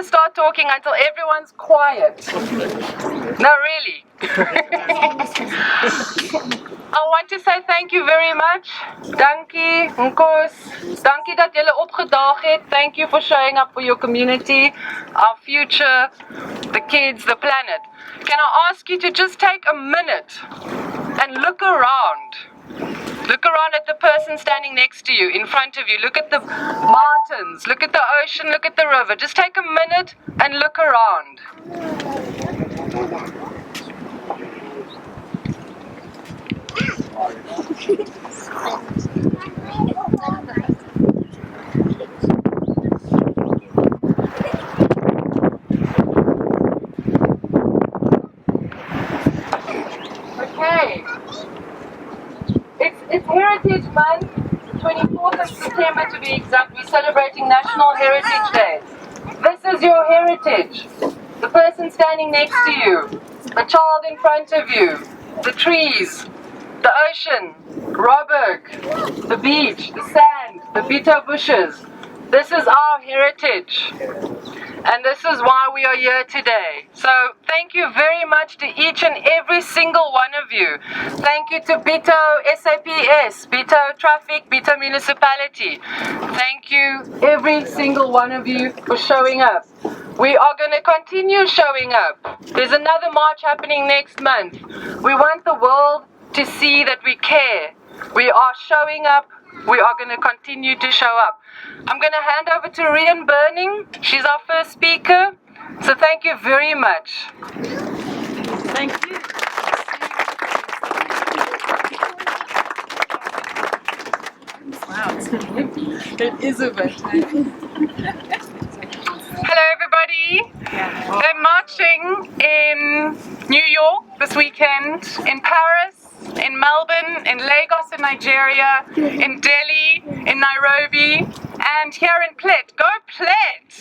to start talking until everyone's quiet. No, really. I want to say thank you very much. Dankie, Nkos. Dankie dat julle opgedaag het. Thank you for showing up for your community, our future, the kids, the planet. Can I ask you to just take a minute and look around? Look around at the person standing next to you, in front of you. Look at the mountains, look at the ocean, look at the river. Just take a minute and look around. Okay. It's Heritage Month, 24th of September to be exact. We're celebrating National Heritage Day. This is your heritage. The person standing next to you, the child in front of you, the trees, the ocean, Robberg, the beach, the sand, the beetle bushes. This is our heritage. And this is why we are here today. So thank you very much to each and every single one of you. Thank you to Bito SAPS, Bito Traffic, Bito Municipality. Thank you every single one of you for showing up. We are going to continue showing up. There's another march happening next month. We want the world to see that we care. We are showing up. We are going to continue to show up. I'm going to hand over to Rhian Berning. She's our first speaker. So thank you very much. Thank you. Wow, it is a bit. Hello everybody. They're marching in New York this weekend, in Paris, in Melbourne, in Lagos in Nigeria, in Delhi, in Nairobi, and here in Plet. Go Plet!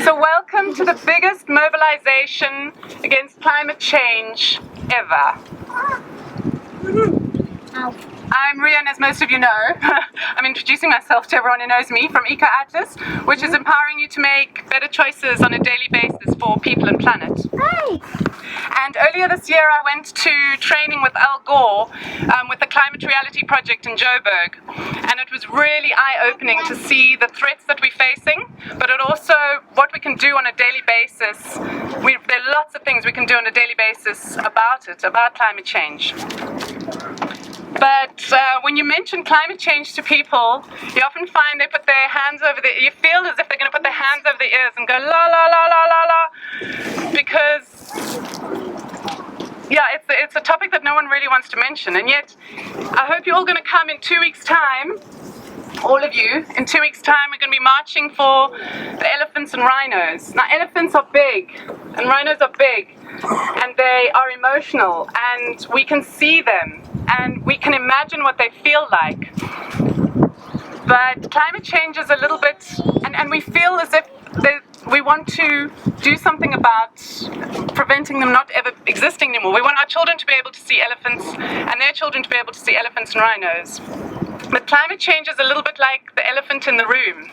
So welcome to the biggest mobilization against climate change ever. I'm Rhian, as most of you know. I'm introducing myself to everyone who knows me, from Eco Atlas, which is empowering you to make better choices on a daily basis for people and planet. Hi. And earlier this year I went to training with Al Gore with the Climate Reality Project in Joburg, and it was really eye-opening to see the threats that we're facing, but it also what we can do on a daily basis. There are lots of things we can do on a daily basis about climate change. But when you mention climate change to people, you often find they put their hands over their, you feel as if they're going to put their hands over their ears and go la la la la la la, because yeah, it's a topic that no one really wants to mention. And yet I hope you're all going to come in 2 weeks' time, all of you. In 2 weeks' time we're going to be marching for the elephants and rhinos. Now elephants are big and rhinos are big, and they are emotional, and we can see them and we can imagine what they feel like. But climate change is a little bit, and we feel as if we want to do something about preventing them not ever existing anymore. We want our children to be able to see elephants and their children to be able to see elephants and rhinos. But climate change is a little bit like the elephant in the room.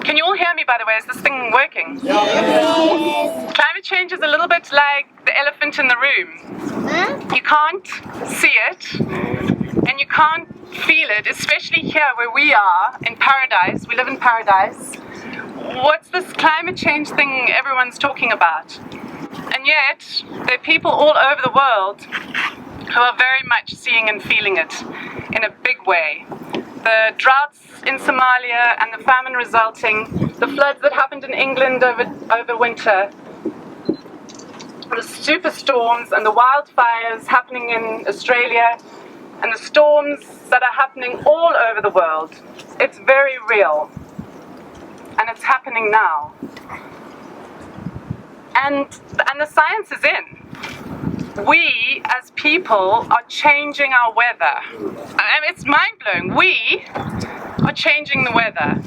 Can you all hear me, by the way? Is this thing working? Yes. Climate change is a little bit like the elephant in the room. You can't see it, and you can't feel it, especially here where we are in paradise. We live in paradise. What's this climate change thing everyone's talking about? And yet, there are people all over the world who are very much seeing and feeling it in a big way. The droughts in Somalia and the famine resulting, the floods that happened in England over winter, the superstorms and the wildfires happening in Australia, and the storms that are happening all over the world. It's very real, and it's happening now. And the science is in. We, as people, are changing our weather. I mean, it's mind-blowing. We are changing the weather.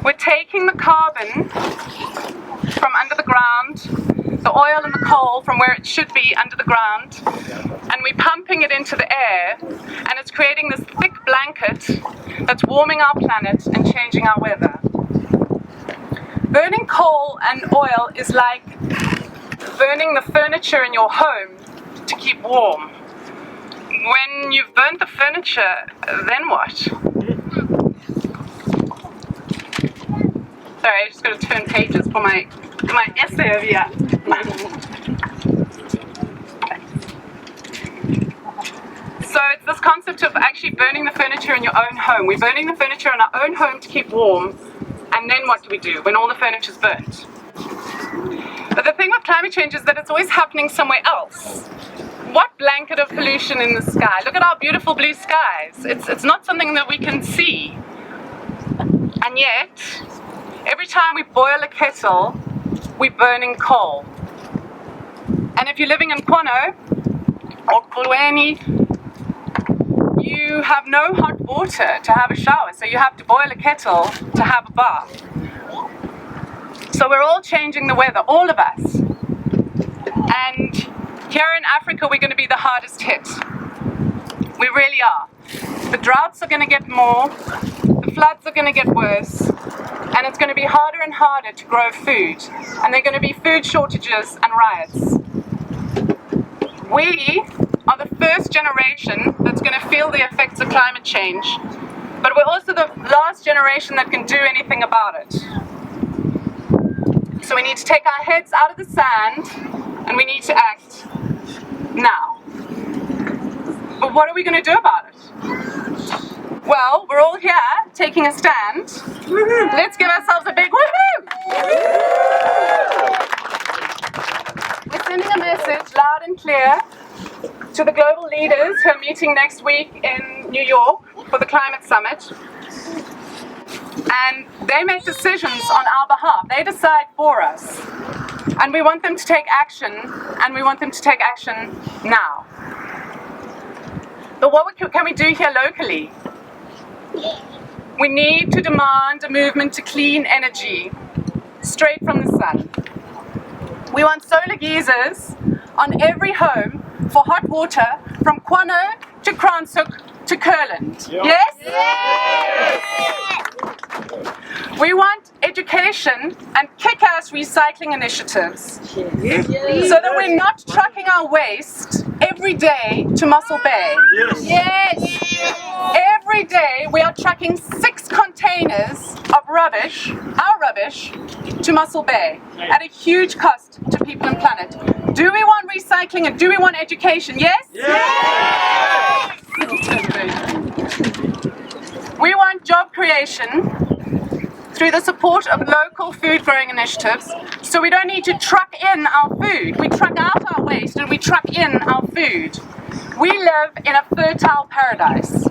We're taking the carbon from under the ground, the oil and the coal from where it should be under the ground, and we're pumping it into the air, and it's creating this thick blanket that's warming our planet and changing our weather. Burning coal and oil is like burning the furniture in your home to keep warm. When you've burnt the furniture, then what? Sorry, I just got to turn pages for my essay over here. So it's this concept of actually burning the furniture in your own home. We're burning the furniture in our own home to keep warm, and then what do we do when all the furniture's burnt? But the thing with climate change is that it's always happening somewhere else. What blanket of pollution in the sky? Look at our beautiful blue skies. It's not something that we can see. And yet, every time we boil a kettle, we're burning coal. And if you're living in Kwano or Kulweni, you have no hot water to have a shower, so you have to boil a kettle to have a bath. So we're all changing the weather, all of us. And here in Africa, we're going to be the hardest hit. We really are. The droughts are going to get more, the floods are going to get worse, and it's going to be harder and harder to grow food. And there are going to be food shortages and riots. We are the first generation that's going to feel the effects of climate change, but we're also the last generation that can do anything about it. So we need to take our heads out of the sand, and we need to act now. But what are we going to do about it? Well, we're all here taking a stand. Let's give ourselves a big woohoo! We're sending a message loud and clear to the global leaders who are meeting next week in New York for the climate summit. And they make decisions on our behalf. They decide for us. And we want them to take action, and we want them to take action now. But what can we do here locally? We need to demand a movement to clean energy, straight from the sun. We want solar geysers on every home for hot water from Kwano to Kranshoek to Kurland. Yes? Yes! We want education and kick-ass recycling initiatives so that we're not trucking our waste every day to Mussel Bay. Yes! Every day we are trucking 6 containers of rubbish, our rubbish, to Mussel Bay at a huge cost to people and planet. Do we want recycling and do we want education? Yes? Yes! We want job creation through the support of local food growing initiatives, so we don't need to truck in our food. We truck out our waste and we truck in our food. We live in a fertile paradise,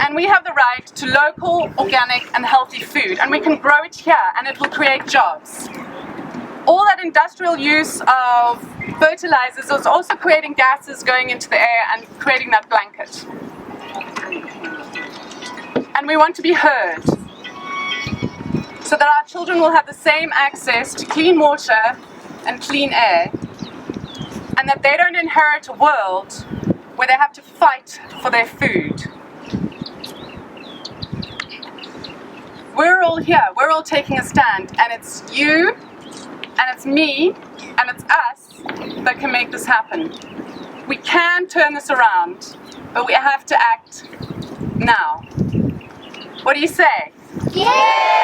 and we have the right to local, organic and healthy food, and we can grow it here and it will create jobs. All that industrial use of fertilizers is also creating gases going into the air and creating that blanket. And we want to be heard, so that our children will have the same access to clean water and clean air, and that they don't inherit a world where they have to fight for their food. We're all here, we're all taking a stand, and it's you, and it's me, and it's us that can make this happen. We can turn this around, but we have to act now. What do you say? Yeah!